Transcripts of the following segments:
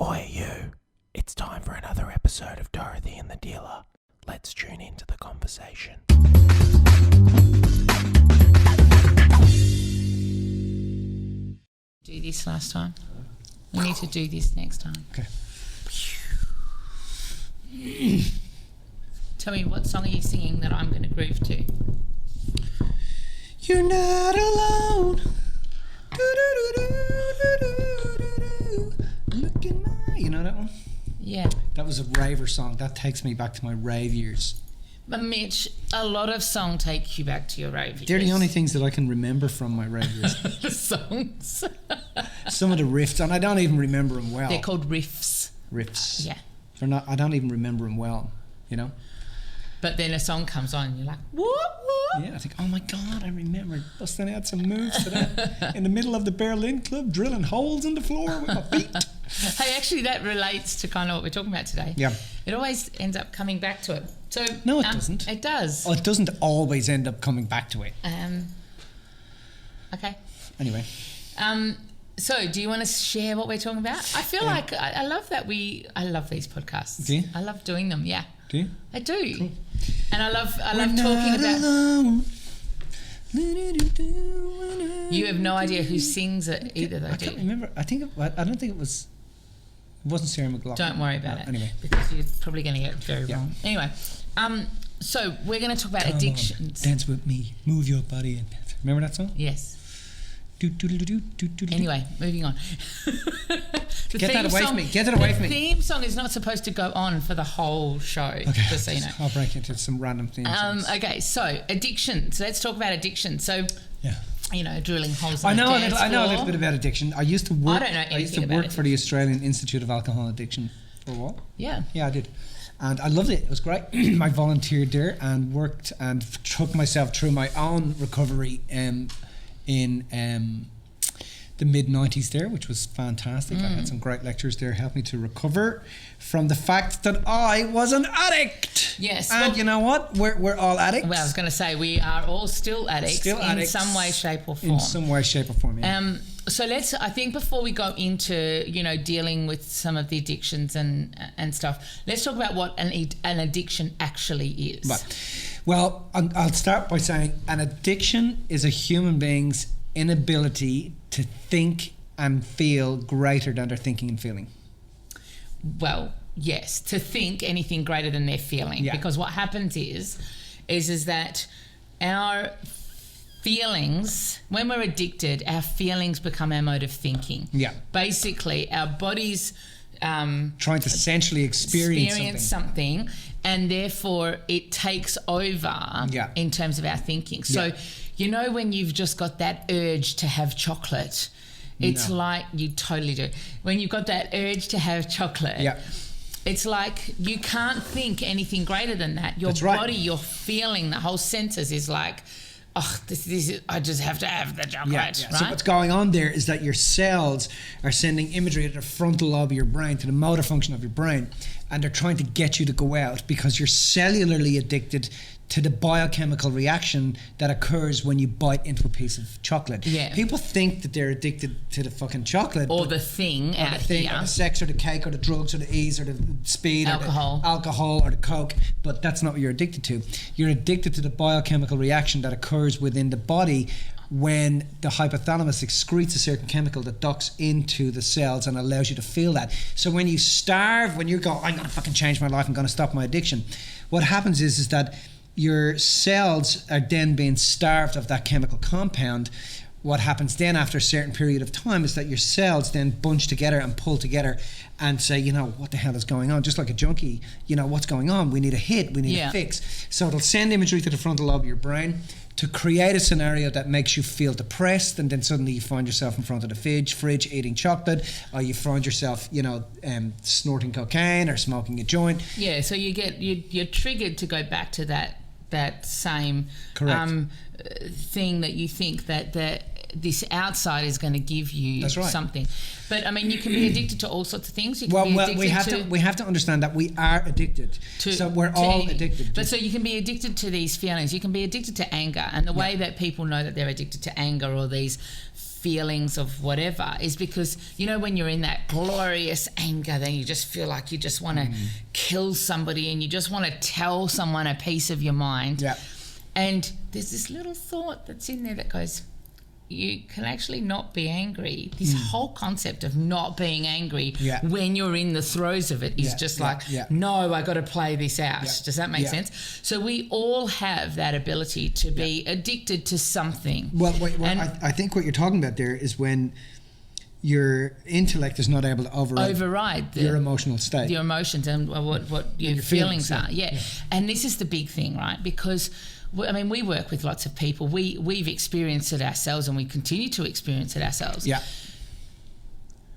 Oi, you. It's time for another episode of Dorothy and the Dealer. Let's tune into the conversation. Do this last time. We need to do this next time. Okay. Tell me, what song are you singing that I'm going to groove to? You're not alone. Look in my... You know that one? Yeah. That was a raver song. That takes me back to my rave years. But Mitch, a lot of songs take you back to your rave years. They're the only things that I can remember from my rave years. The songs. Some of the riffs, and I don't even remember them well. They're called riffs. Riffs. Yeah. They're not. I don't even remember them well, you know? But then a song comes on and you're like, whoop, whoop. Yeah, I think, oh my God, I remember busting out some moves today in the middle of the Berlin Club, drilling holes in the floor with my feet. Hey, actually, that relates to kind of what we're talking about today. Yeah. It always ends up coming back to it. So No, it doesn't. It does. Oh, it doesn't always end up coming back to it. Okay. Anyway. So, do you want to share what we're talking about? I feel like I love that I love these podcasts. Do you? I love doing them. Yeah, Do you? I do. Cool. And I love talking about. Alone. You have no idea who sings it either, though, I do can't you? remember. I don't think it was. It wasn't Sarah McLachlan. Don't worry about it. Anyway. Because you're probably going to get it very wrong. Anyway, so we're going to talk about Come on, addictions. dance with me. Move your body and dance. Remember that song? Yes. Do. Anyway, moving on. Get that away from me. Get it away from me. The theme song is not supposed to go on for the whole show, Okay. just so you know. I'll break into some random themes. Okay, so addiction. So let's talk about addiction. So, Yeah. you know, drilling holes in I the know dance a little floor. bit about addiction. I used to work. I don't know I used to anything work about for the Australian Institute of Alcohol Addiction for a while. Yeah. Yeah, I did. And I loved it. It was great. I volunteered there and worked and took myself through my own recovery in the mid-90s there, which was fantastic. I had some great lectures there, helped me to recover from the fact that I was an addict. Yes. And well, you know what? We're all addicts. well, I was going to say we are all still addicts, in some way, shape or form. In some way, shape or form, yeah. So I think before we go into, you know, dealing with some of the addictions and stuff, let's talk about what an addiction actually is. Right. Well, I'll start by saying an addiction is a human being's inability to think and feel greater than they're thinking and feeling. Well, yes, to think anything greater than they're feeling. Yeah. Because what happens is that our feelings, when we're addicted, our feelings become our mode of thinking. Yeah. Basically, our bodies Trying to essentially experience something, and therefore it takes over in terms of our thinking. So, you know, when you've just got that urge to have chocolate, it's like you totally do. When you've got that urge to have chocolate, it's like you can't think anything greater than that. Your body, your feeling, the whole senses is like, oh, this is, I just have to have the chocolate, right? So what's going on there is that your cells are sending imagery to the frontal lobe of your brain, to the motor function of your brain, and they're trying to get you to go out because you're cellularly addicted to the biochemical reaction that occurs when you bite into a piece of chocolate. Yeah. People think that they're addicted to the fucking chocolate. Or the thing out here. Or the sex or the cake or the drugs or the ease or the speed alcohol. or the alcohol or the coke, but that's not what you're addicted to. You're addicted to the biochemical reaction that occurs within the body when the hypothalamus excretes a certain chemical that docks into the cells and allows you to feel that. So when you starve, when you go, I'm going to fucking change my life, I'm going to stop my addiction, what happens is that your cells are then being starved of that chemical compound. What happens then after a certain period of time is that your cells then bunch together and pull together and say, you know, what the hell is going on? Just like a junkie, you know, what's going on? We need a hit, we need a fix. So it'll send imagery to the frontal lobe of your brain to create a scenario that makes you feel depressed, and then suddenly you find yourself in front of the fridge eating chocolate, or you find yourself, you know, snorting cocaine or smoking a joint. Yeah, so you're triggered to go back to that same thing that you think that this outside is going to give you something. But I mean, you can be addicted to all sorts of things. You can be addicted we have to understand that we are addicted. So we're all addicted. But so you can be addicted to these feelings. You can be addicted to anger, and the way that people know that they're addicted to anger or these feelings of whatever is because, you know, when you're in that glorious anger, then you just feel like you just want to kill somebody and you just want to tell someone a piece of your mind. Yeah. And there's this little thought that's in there that goes, you can actually not be angry. This whole concept of not being angry when you're in the throes of it is no, I got to play this out. Does that make sense? So we all have that ability to be addicted to something. Well, I think what you're talking about there is when your intellect is not able to override your emotional state. Your emotions and what your feelings are. Yeah. And this is the big thing, right? Because I mean, we work with lots of people. We've experienced it ourselves and we continue to experience it ourselves. Yeah.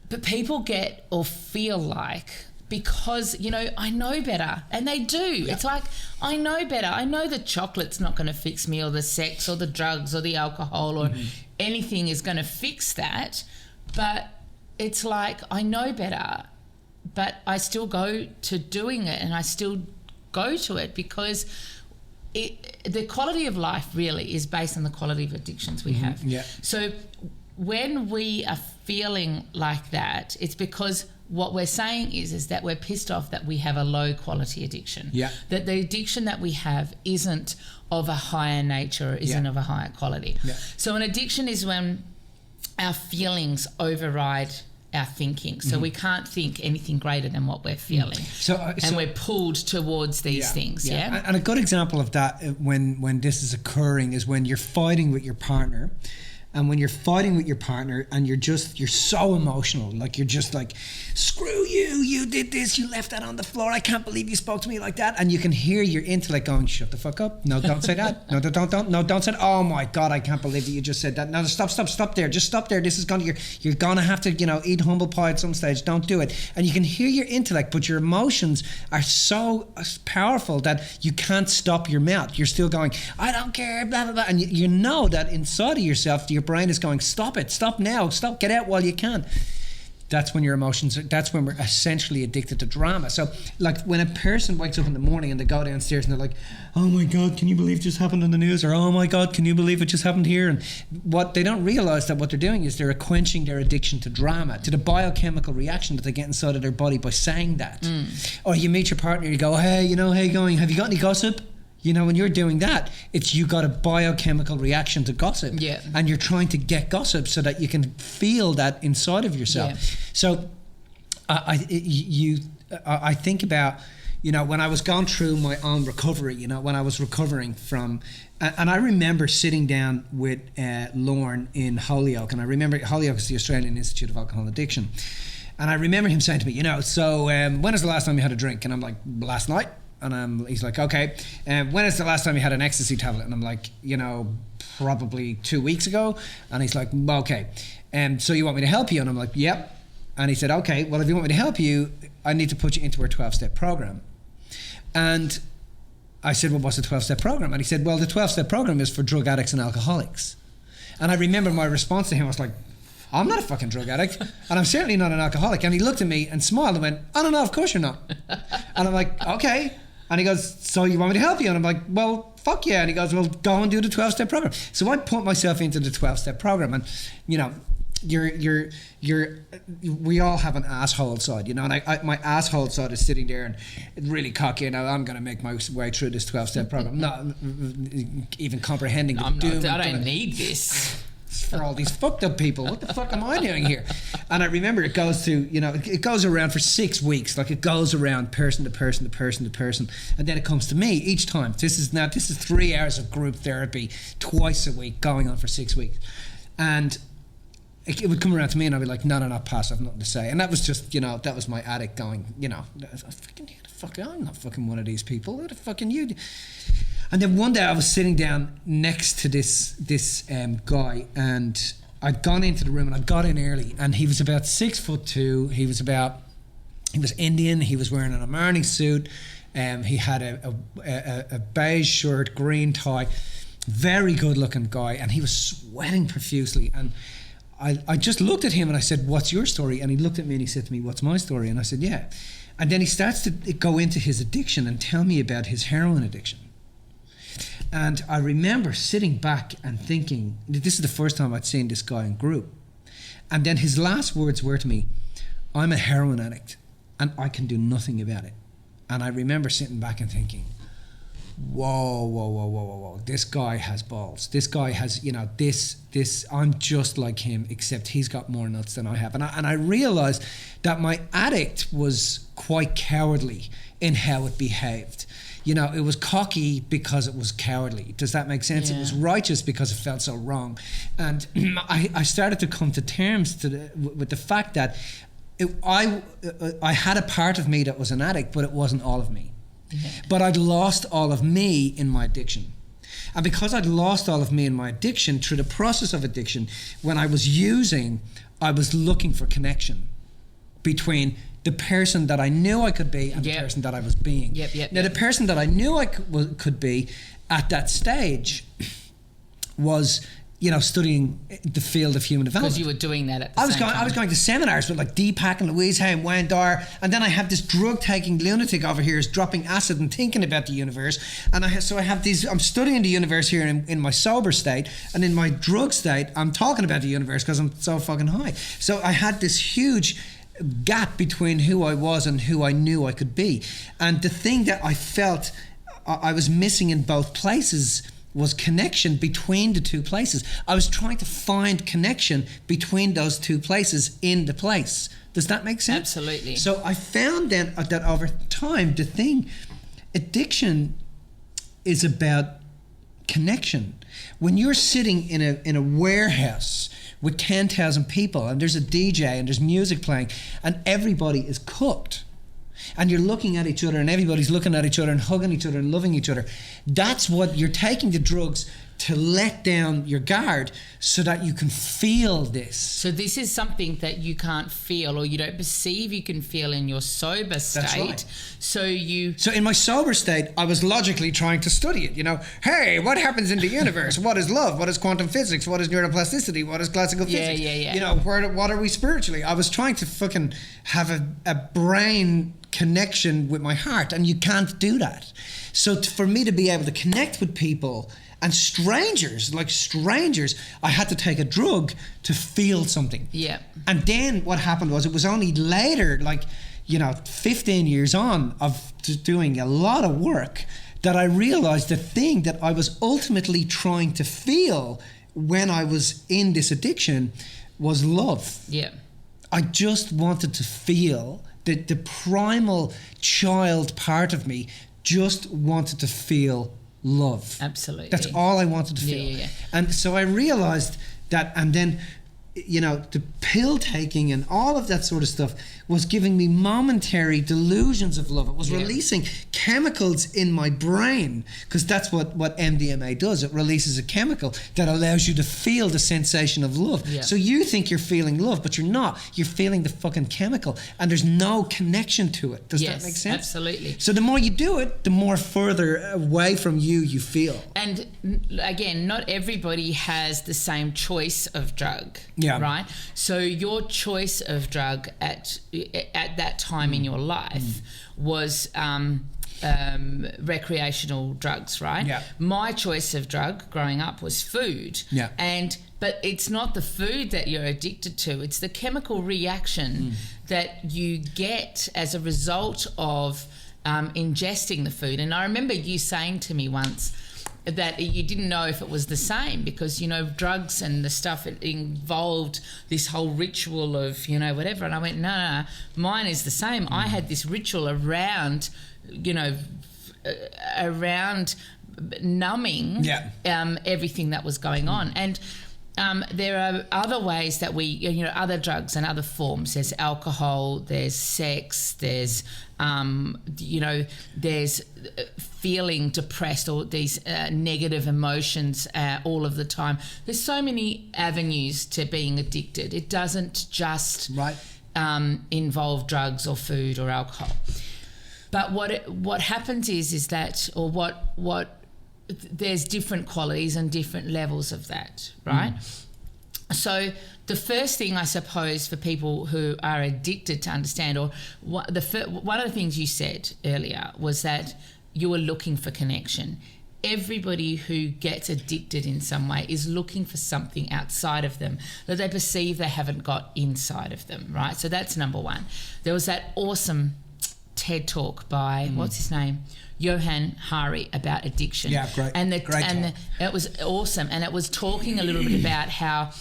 But people get or feel like, because, you know, I know better. And they do. Yeah. It's like, I know better. I know the chocolate's not going to fix me, or the sex or the drugs or the alcohol or anything is going to fix that. But it's like, I know better, but I still go to doing it and I still go to it because the quality of life really is based on the quality of addictions we have. Yeah. So when we are feeling like that, it's because what we're saying is that we're pissed off that we have a low quality addiction. Yeah. That the addiction that we have isn't of a higher nature or isn't of a higher quality. Yeah. So an addiction is when our feelings override our thinking. So we can't think anything greater than what we're feeling. And we're pulled towards these things. Yeah. And a good example of that when this is occurring is when you're fighting with your partner. And when you're fighting with your partner and you're so emotional, like you're just like, screw you, you did this, you left that on the floor, I can't believe you spoke to me like that. And you can hear your intellect going, shut the fuck up. No, don't say that. No, don't say that. Oh my God, I can't believe that you just said that. No, stop there. Just stop there. This is you're gonna have to, eat humble pie at some stage. Don't do it. And you can hear your intellect, but your emotions are so powerful that you can't stop your mouth. You're still going, I don't care, blah, blah, blah. And you know that inside of yourself, your brain is going, stop it, stop now, stop, get out while you can. That's when your emotions, that's when we're essentially addicted to drama. So like when a person wakes up in the morning and they go downstairs and they're like, oh my God, can you believe it just happened on the news? Or oh my God, can you believe it just happened here? And what they don't realize that what they're doing is they're quenching their addiction to drama, to the biochemical reaction that they get inside of their body by saying that. Or you meet your partner, you go, hey, how you going? Have you got any gossip? When you're doing that, you got a biochemical reaction to gossip. Yeah. And you're trying to get gossip so that you can feel that inside of yourself. Yeah. So I think about, when I was going through my own recovery, when I was recovering from, and I remember sitting down with Lorne in Holyoke, and I remember Holyoke is the Australian Institute of Alcohol Addiction. And I remember him saying to me, so when was the last time you had a drink? And I'm like, last night. And he's like, okay. When is the last time you had an ecstasy tablet? And I'm like, probably 2 weeks ago. And he's like, okay. So you want me to help you? And I'm like, yep. And he said, okay, well, if you want me to help you, I need to put you into our 12-step program. And I said, well, what's a 12-step program? And he said, well, the 12-step program is for drug addicts and alcoholics. And I remember my response to him was like, I'm not a fucking drug addict, and I'm certainly not an alcoholic. And he looked at me and smiled and went, I don't know, of course you're not. And I'm like, okay. And he goes, so you want me to help you? And I'm like, well, fuck yeah. And he goes, well, go and do the 12-step program. So I put myself into the 12-step program, and we all have an asshole side, and my asshole side is sitting there and really cocky, I'm going to make my way through this 12-step program, not even comprehending the doom. I don't need this. For all these fucked up people, what the fuck am I doing here? And I remember it goes to, it goes around for 6 weeks, like it goes around person to person to person to person, and then it comes to me each time. This is 3 hours of group therapy twice a week going on for 6 weeks, and it would come around to me and I'd be like, no, pass, I've nothing to say. And that was just, that was my addict going, I'm not fucking one of these people. What the fucking you? And then one day I was sitting down next to this guy, and I'd gone into the room and I got in early, and he was about 6'2". He was Indian. He was wearing an Armani suit. He had a beige shirt, green tie, very good looking guy, and he was sweating profusely. And I just looked at him and I said, what's your story? And he looked at me and he said to me, what's my story? And I said, yeah. And then he starts to go into his addiction and tell me about his heroin addiction. And I remember sitting back and thinking, this is the first time I'd seen this guy in group. And then his last words were to me, I'm a heroin addict and I can do nothing about it. And I remember sitting back and thinking, whoa, this guy has balls. This guy has, I'm just like him, except he's got more nuts than I have. And I realized that my addict was quite cowardly in how it behaved. It was cocky because it was cowardly. Does that make sense? Yeah. It was righteous because it felt so wrong. And I started to come to terms with the fact that I had a part of me that was an addict, but it wasn't all of me. Yeah. But I'd lost all of me in my addiction. And because I'd lost all of me in my addiction, through the process of addiction, when I was using, I was looking for connection between the person that I knew I could be and the person that I was being. Now, the person that I knew I could be at that stage was, studying the field of human development. Because you were doing that at the same time. I was going to seminars with like Deepak and Louise Hay and Wayne Dyer, and then I have this drug-taking lunatic over here who's dropping acid and thinking about the universe. And I'm studying the universe here in my sober state, and in my drug state, I'm talking about the universe because I'm so fucking high. So I had this huge gap between who I was and who I knew I could be. And the thing that I felt I was missing in both places was connection between the two places. I was trying to find connection between those two places in the place. Does that make sense? Absolutely. So I found then that over time, addiction is about connection. When you're sitting in a warehouse with 10,000 people and there's a DJ and there's music playing and everybody is cooked, and you're looking at each other and everybody's looking at each other and hugging each other and loving each other, that's what you're taking the drugs to let down your guard so that you can feel this. So this is something that you can't feel or you don't perceive you can feel in your sober state. That's right. So in my sober state, I was logically trying to study it. Hey, what happens in the universe? What is love? What is quantum physics? What is neuroplasticity? What is classical physics? Yeah. What are we spiritually? I was trying to fucking have a brain connection with my heart, and you can't do that. So for me to be able to connect with people and strangers, I had to take a drug to feel something. Yeah. And then what happened was, it was only later, 15 years on of doing a lot of work, that I realized the thing that I was ultimately trying to feel when I was in this addiction was love. Yeah. I just wanted to feel the primal child part of me just wanted to feel love. Absolutely. That's all I wanted to feel. Yeah. And so I realized that, and then, the pill taking and all of that sort of stuff was giving me momentary delusions of love. It was releasing chemicals in my brain, because that's what MDMA does. It releases a chemical that allows you to feel the sensation of love. Yeah. So you think you're feeling love, but you're not. You're feeling the fucking chemical, and there's no connection to it. Does that make sense? Absolutely. So the more you do it, the more further away from you feel. And again, not everybody has the same choice of drug. Yeah. Right. So your choice of drug at that time in your life was recreational drugs, right? Yeah. My choice of drug growing up was food. Yeah. But it's not the food that you're addicted to. It's the chemical reaction that you get as a result of ingesting the food. And I remember you saying to me once that you didn't know if it was the same, because drugs and the stuff, it involved this whole ritual of whatever, and I went, no, mine is the same. I had this ritual around around numbing everything that was going on. And there are other ways that we, other drugs and other forms. There's alcohol, there's sex, there's, there's feeling depressed, or these negative emotions all of the time. There's so many avenues to being addicted. It doesn't just involve drugs or food or alcohol. But what happens is that, or what there's different qualities and different levels of that, right? So the first thing, I suppose, for people who are addicted to understand, or one of the things you said earlier was that you were looking for connection. everybody who gets addicted in some way is looking for something outside of them that they perceive they haven't got inside of them, right? So that's number one. There was that awesome TED talk by, what's his name? Johan Hari about addiction. Yeah, great. It was awesome. And it was talking a little bit about how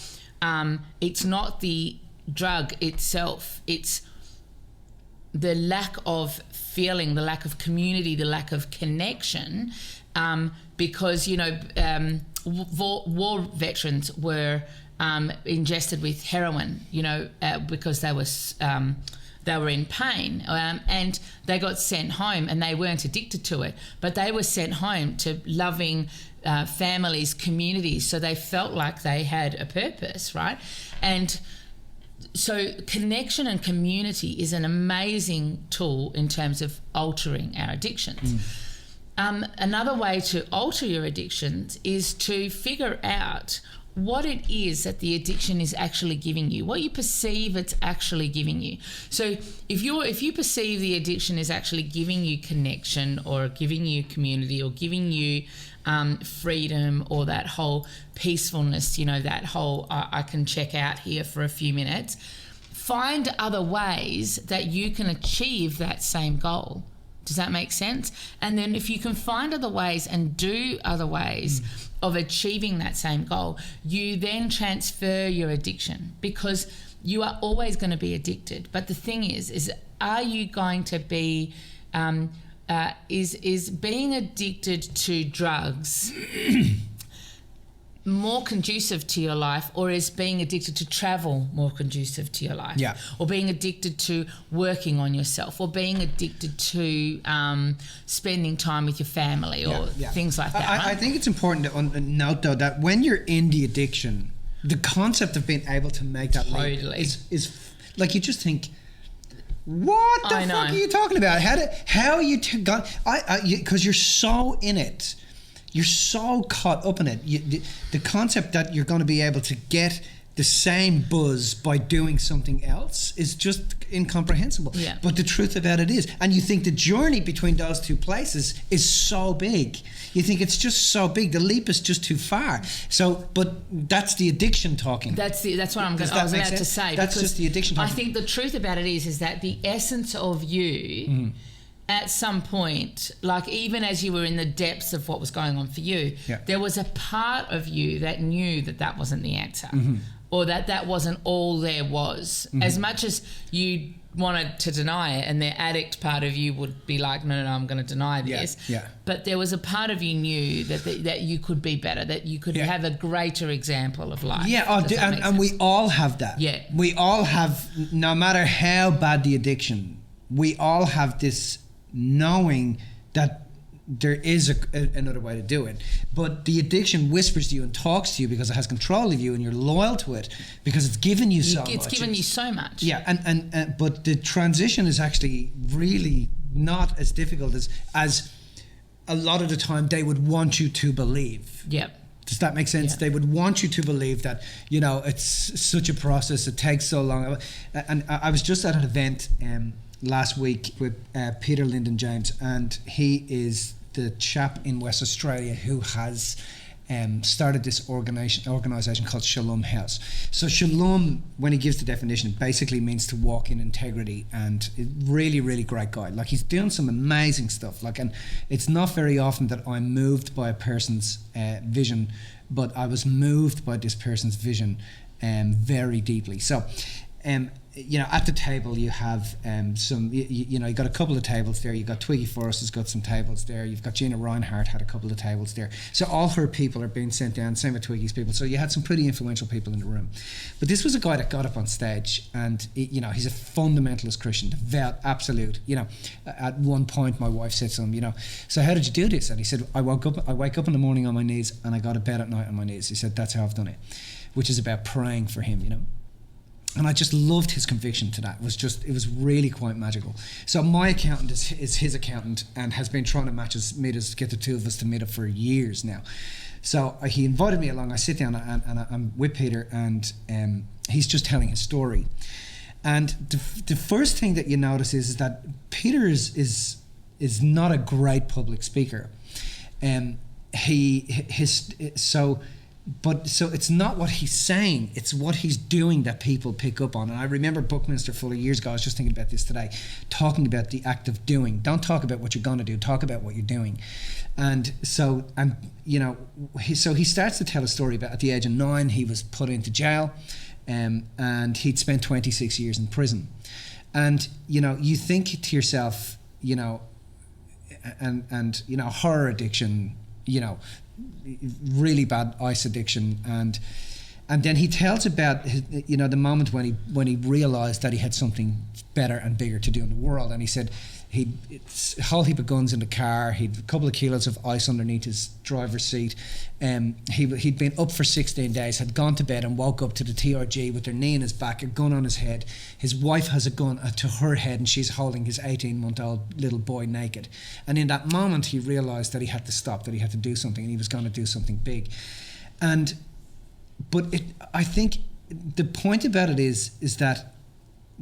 it's not the drug itself, it's the lack of feeling, the lack of community, the lack of connection, because, you know, war veterans were ingested with heroin, you know, because they were in pain, and they got sent home, and they weren't addicted to it, but they were sent home to loving families, communities, so they felt like they had a purpose, right? And so connection and community is an amazing tool in terms of altering our addictions. Another way to alter your addictions is to figure out what it is that the addiction is actually giving you, what you perceive it's actually giving you. So if you perceive the addiction is actually giving you connection or giving you community or giving you freedom or that whole peacefulness, you know, that whole I can check out here for a few minutes, find other ways that you can achieve that same goal. Does that make sense? And then if you can find other ways and do other ways of achieving that same goal, you then transfer your addiction, because you are always going to be addicted. But the thing is are you going to be, is being addicted to drugs more conducive to your life, or is being addicted to travel more conducive to your life? Yeah. Or being addicted to working on yourself, or being addicted to spending time with your family, or things like that. I think it's important to note, though, that when you're in the addiction, the concept of being able to make that leap is like, you just think, what the fuck are you talking about? How you got? Because you're so in it. You're so caught up in it. The concept that you're going to be able to get the same buzz by doing something else is just incomprehensible. Yeah. But the truth about it is, and you think the journey between those two places is so big. You think it's just so big. The leap is just too far. So, but that's the addiction talking. That's what I was about to say. That's just the addiction talking. I think the truth about it is that the essence of you, at some point, like even as you were in the depths of what was going on for you, there was a part of you that knew that that wasn't the answer, or that wasn't all there was. As much as you wanted to deny it, and the addict part of you would be like, no, I'm going to deny this. But there was a part of you knew that you could be better, that you could have a greater example of life. And we all have that. We all have, no matter how bad the addiction, we all have this knowing that there is another way to do it, but the addiction whispers to you and talks to you because it has control of you, and you're loyal to it because it's given you so much. It's given you so much. And but the transition is actually really not as difficult as a lot of the time they would want you to believe. Does that make sense? They would want you to believe that, you know, it's such a process, it takes so long. And I was just at an event last week with Peter Lyndon James, and he is the chap in West Australia who has started this organisation called Shalom House. So Shalom, when he gives the definition, basically means to walk in integrity, and really, really great guy. Like, he's doing some amazing stuff. Like, and it's not very often that I'm moved by a person's vision, but I was moved by this person's vision very deeply. So, you know, at the table you have some, you know, you got a couple of tables there. You've got Twiggy Forrest has got some tables there. You've got Gina Reinhardt had a couple of tables there. So all her people are being sent down, same with Twiggy's people. So you had some pretty influential people in the room. But this was a guy that got up on stage, and, you know, he's a fundamentalist Christian, devout, absolute. You know, at one point my wife said to him, you know, so how did you do this? And he said, I wake up in the morning on my knees, and I go to bed at night on my knees. He said, that's how I've done it, which is about praying for him, you know. And I just loved his conviction to that. It was really quite magical. So my accountant is his accountant, and has been trying to meet us, get the two of us to meet up for years now. So he invited me along. I sit down and I'm with Peter, and he's just telling his story. And the first thing that you notice is that Peter is not a great public speaker. So it's not what he's saying, it's what he's doing that people pick up on. And I remember Buckminster Fuller years ago, I was just thinking about this today, talking about the act of doing. Don't talk about what you're going to do, talk about what you're doing. And so, he starts to tell a story about at the age of 9, he was put into jail, and he'd spent 26 years in prison. And, you think to yourself, horror addiction, really bad ice addiction, and then he tells about the moment when he realized that he had something better and bigger to do in the world. And he said it's a whole heap of guns in the car, he'd a couple of kilos of ice underneath his driver's seat, he'd been up for 16 days, had gone to bed and woke up to the TRG with their knee in his back, a gun on his head. His wife has a gun to her head and she's holding his 18-month-old little boy naked. And in that moment he realised that he had to stop, that he had to do something, and he was going to do something big. But I think the point about it is that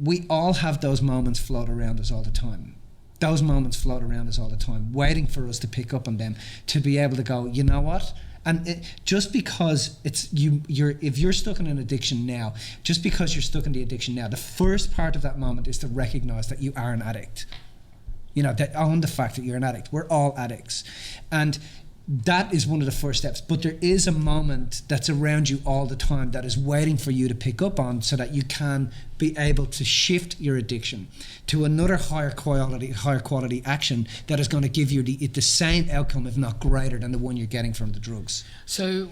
we all have those moments float around us all the time. Those moments float around us all the time, waiting for us to pick up on them, to be able to go, you know what? And just because if you're stuck in an addiction now, just because you're stuck in the addiction now, the first part of that moment is to recognise that you are an addict. That own the fact that you're an addict. We're all addicts. And that is one of the first steps. But there is a moment that's around you all the time that is waiting for you to pick up on, so that you can be able to shift your addiction to another higher quality action that is going to give you the same outcome, if not greater, than the one you're getting from the drugs. So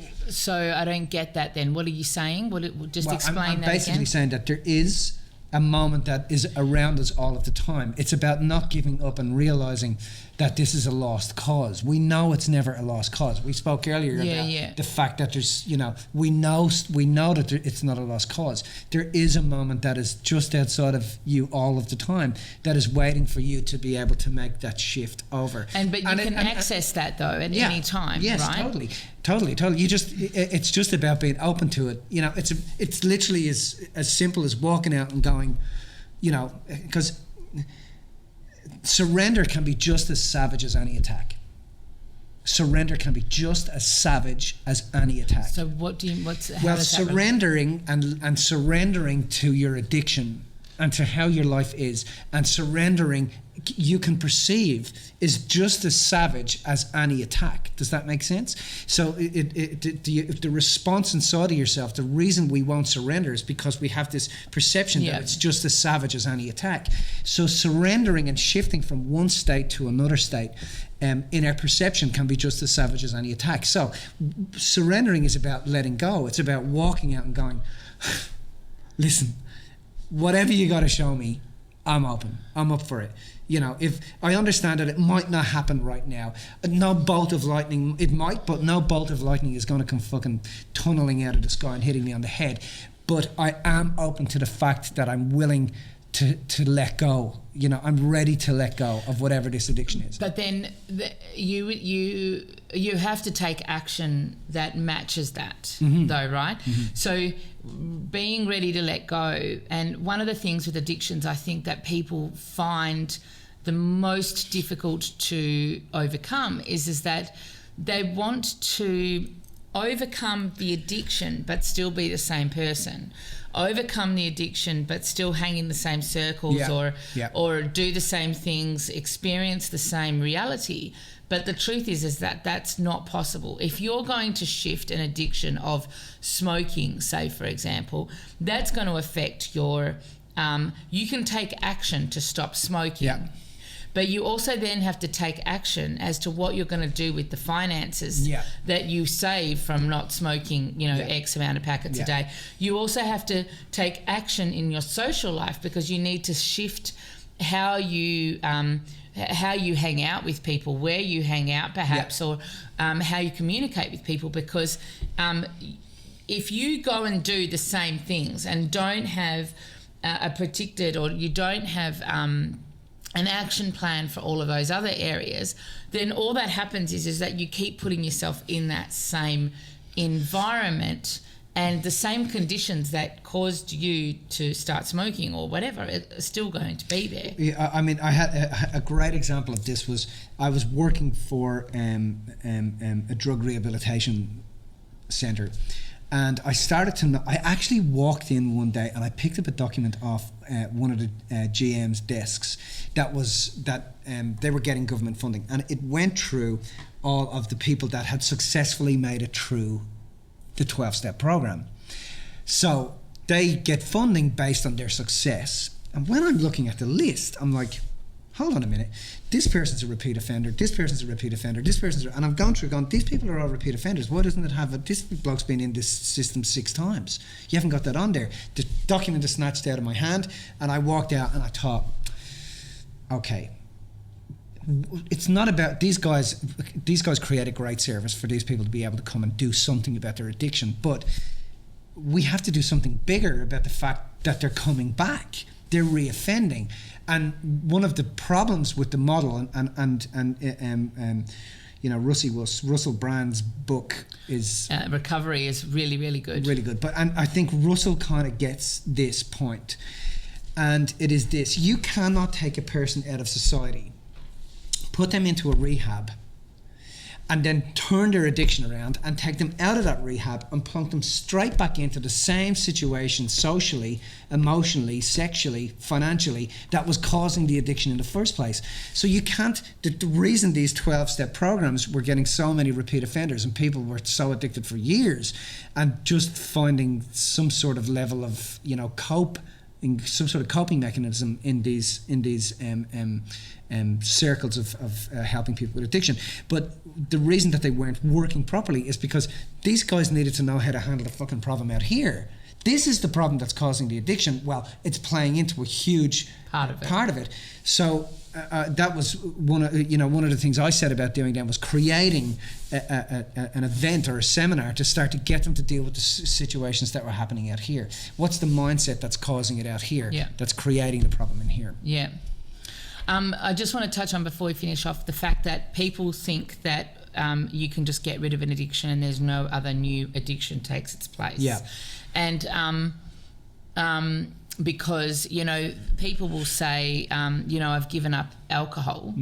I don't get that then. What are you saying? Explain I'm that basically again. saying that there is a moment that is around us all of the time. It's about not giving up and realising that this is a lost cause. We know it's never a lost cause. We spoke earlier about the fact that there's, we know that it's not a lost cause. There is a moment that is just outside of you all of the time that is waiting for you to be able to make that shift over. But you can access that though at any time, yes, right? Totally. It's just about being open to it. It's literally as simple as walking out and going, because surrender can be just as savage as any attack. Surrender can be just as savage as any attack. So surrendering and surrendering to your addiction and to how your life is, and surrendering you can perceive, is just as savage as any attack. Does that make sense? So the response inside of yourself, the reason we won't surrender is because we have this perception that it's just as savage as any attack. So surrendering and shifting from one state to another state in our perception can be just as savage as any attack. So surrendering is about letting go. It's about walking out and going, listen, whatever you got to show me, I'm open. I'm up for it. If I understand that it might not happen right now, no bolt of lightning, it might, but no bolt of lightning is going to come fucking tunneling out of the sky and hitting me on the head. But I am open to the fact that I'm willing to let go. I'm ready to let go of whatever this addiction is. But then you have to take action that matches that, though, right? Mm-hmm. So being ready to let go. And one of the things with addictions, I think that people find the most difficult to overcome is that they want to overcome the addiction but still be the same person, overcome the addiction but still hang in the same circles or do the same things, experience the same reality. But the truth is that that's not possible. If you're going to shift an addiction of smoking, say for example, that's going to affect your you can take action to stop smoking. But you also then have to take action as to what you're going to do with the finances that you save from not smoking, X amount of packets a day. You also have to take action in your social life, because you need to shift how you hang out with people, where you hang out perhaps, or how you communicate with people, because if you go and do the same things and don't have a predicted, or you don't have an action plan for all of those other areas, then all that happens is that you keep putting yourself in that same environment And the same conditions that caused you to start smoking or whatever are still going to be there. Yeah, I mean, I had a great example of this. Was I was working for a drug rehabilitation centre, and I started to know. I actually walked in one day and I picked up a document off one of the GM's desks that they were getting government funding, and it went through all of the people that had successfully made it through the 12-step program. So they get funding based on their success. And when I'm looking at the list, I'm like, hold on a minute, this person's a repeat offender, this person's a repeat offender, this person's and I've gone through these people are all repeat offenders. Why doesn't it have this bloke's been in this system 6 times? You haven't got that on there. The document is snatched out of my hand, and I walked out and I thought, okay, it's not about these guys create a great service for these people to be able to come and do something about their addiction, but we have to do something bigger about the fact that they're coming back, they're reoffending. And one of the problems with the model and you know, Russell Brand's book is Recovery is really good, but I think Russell kind of gets this point, and it is this: you cannot take a person out of society, put them into a rehab, and then turn their addiction around and take them out of that rehab and plunk them straight back into the same situation socially, emotionally, sexually, financially that was causing the addiction in the first place. So you can't, the reason these 12-step programs were getting so many repeat offenders and people were so addicted for years and just finding some sort of level of, you know, some sort of coping mechanism in these circles of helping people with addiction. But the reason that they weren't working properly is because these guys needed to know how to handle the fucking problem out here. This is the problem that's causing the addiction. Well, it's playing into a huge part of it. So that was one of the things I said about doing then was creating an event or a seminar to start to get them to deal with the situations that were happening out here. What's the mindset that's causing it out here? Yeah. That's creating the problem in here. Yeah. I just want to touch on, before we finish off, the fact that people think that you can just get rid of an addiction and there's no other new addiction takes its place. Yeah. And because, you know, people will say, you know, I've given up alcohol.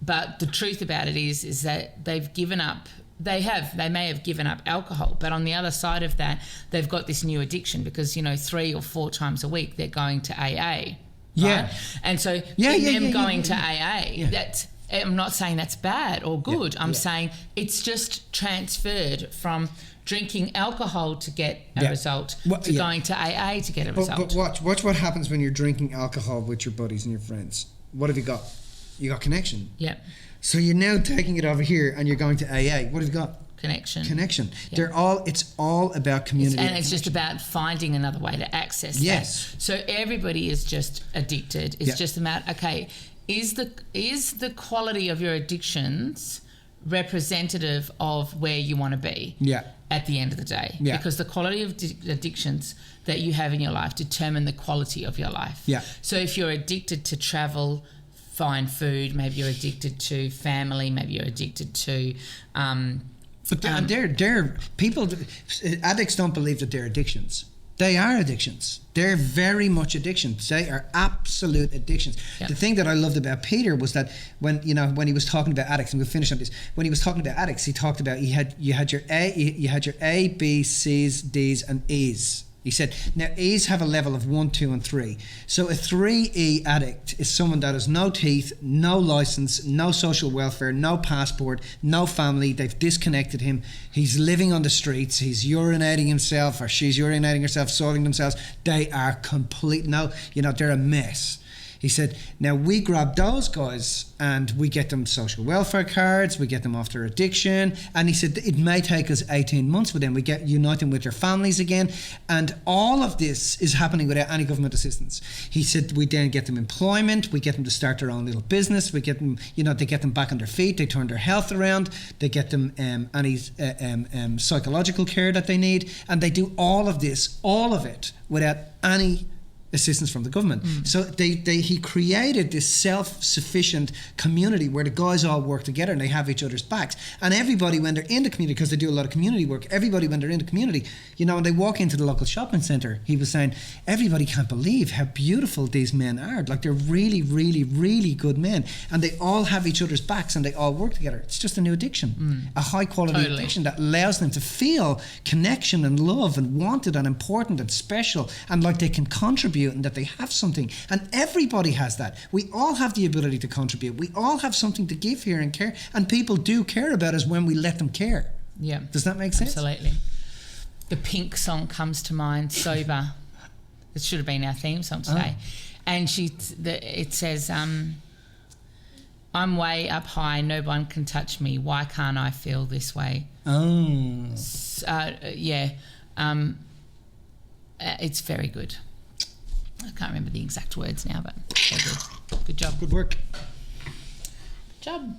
But the truth about it is that they've given up, they may have given up alcohol, but on the other side of that, they've got this new addiction because, you know, 3 or 4 times a week they're going to AA. Yeah. Right? And so going to AA, that's, I'm not saying that's bad or good. I'm saying it's just transferred from drinking alcohol to get a result to going to AA to get a result. But watch what happens when you're drinking alcohol with your buddies and your friends. What have you got? You got connection. Yeah. So you're now taking it over here and you're going to AA. What have you got? Connection. Yeah. It's all about community. It's just about finding another way to access that. So everybody is just addicted. It's just about, okay, is the quality of your addictions representative of where you want to be at the end of the day? Because the quality of addictions that you have in your life determine the quality of your life. So if you're addicted to travel, find food, maybe you're addicted to family, maybe you're addicted to but they're people, addicts don't believe that they're addictions. They are addictions. They're very much addictions. They are absolute addictions. The thing that I loved about Peter was that when he was talking about addicts, and we'll finish on this. When he was talking about addicts, he talked about you had your A, B, C's, D's, and E's. He said, now E's have a level of 1, 2, and 3. So a 3E addict is someone that has no teeth, no license, no social welfare, no passport, no family. They've disconnected him. He's living on the streets. He's urinating himself, or she's urinating herself, soiling themselves. They are they're a mess. He said, now we grab those guys and we get them social welfare cards, we get them off their addiction. And he said, it may take us 18 months with them. We unite them with their families again. And all of this is happening without any government assistance. He said, we then get them employment, we get them to start their own little business, we get them, they get them back on their feet, they turn their health around, they get them any psychological care that they need. And they do all of it without any assistance from the government. So he created this self-sufficient community where the guys all work together and they have each other's backs. And everybody, when they're in the community, because they do a lot of community work, everybody, when they're in the community, you know, when they walk into the local shopping centre, he was saying, everybody can't believe how beautiful these men are. Like, they're really, really, really good men. And they all have each other's backs and they all work together. It's just a new addiction, a high-quality addiction that allows them to feel connection and love and wanted and important and special, and like they can contribute and that they have something. And everybody has that. We all have the ability to contribute. We all have something to give here and care. And people do care about us when we let them care. Yeah. Does that make sense? Absolutely. The Pink song comes to mind, Sober. It should have been our theme song today. And it says, I'm way up high, no one can touch me. Why can't I feel this way? It's very good. I can't remember the exact words now, but very good. Good job. Good work. Good job.